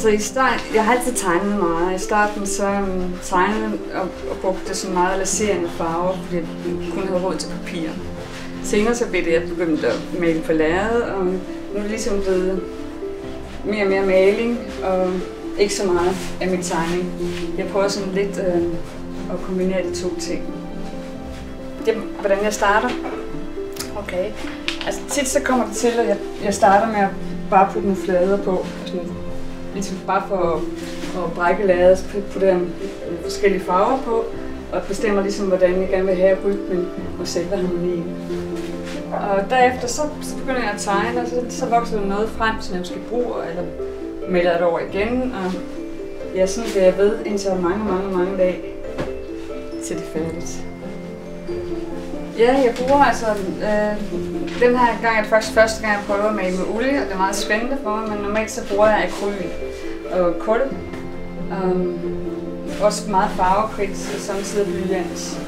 Altså jeg har altid tegnet meget. I starten så tegnede og brugte sådan meget laserende farver, fordi jeg kun havde råd til papir. Senere så blev det, jeg begyndte at male på lærred, og nu er det ligesom blevet mere og mere maling, og ikke så meget af min tegning. Jeg prøver sådan lidt at kombinere de to ting. Hvordan jeg starter? Okay. Altså tit så kommer det til, at jeg starter med at bare putte nogle flader på. Sådan, ligesom bare for at brække lærredet, putte forskellige farver på, og bestemmer ligesom, hvordan jeg gerne vil have rytmen og selve harmonien. Og derefter så begynder jeg at tegne, og så vokser der noget frem, som jeg skal bruge, eller melder det over igen. Og ja, sådan bliver jeg ved indtil mange dage, til det er færdigt. Ja, jeg bruger altså, den her gang er det faktisk første gang, jeg prøver at male med olie, og det er meget spændende for mig, men normalt så bruger jeg akryl og kul. Også meget farvekridt, og samtidig blyant.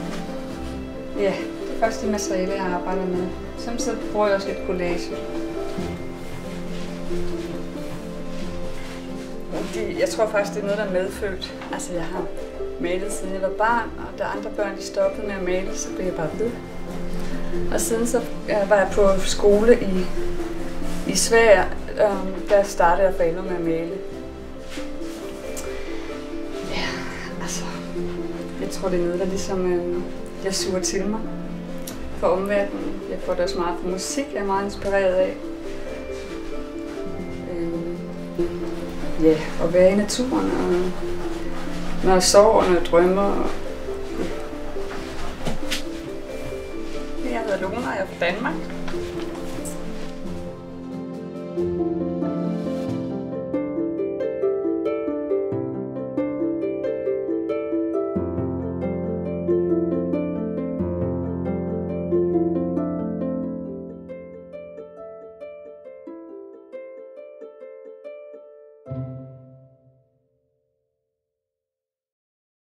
Ja, det er faktisk de materialer, jeg arbejder med. Samtidig bruger jeg også lidt collage. Jeg tror faktisk, det er noget, der er medfødt. Altså, jeg har malet siden jeg var barn, og da andre børn de stoppede med at male, så blev jeg bare ved. Og siden så var jeg på skole i Sverige, der startede jeg for alvor med at male. Ja, altså, jeg tror det er noget, der ligesom jeg suger til mig for omverdenen. Jeg får det også meget for musik, jeg er meget inspireret af. Ja, at være i naturen, og når jeg sover, og når jeg drømmer. Jeg hedder Luna, og jeg er fra Danmark.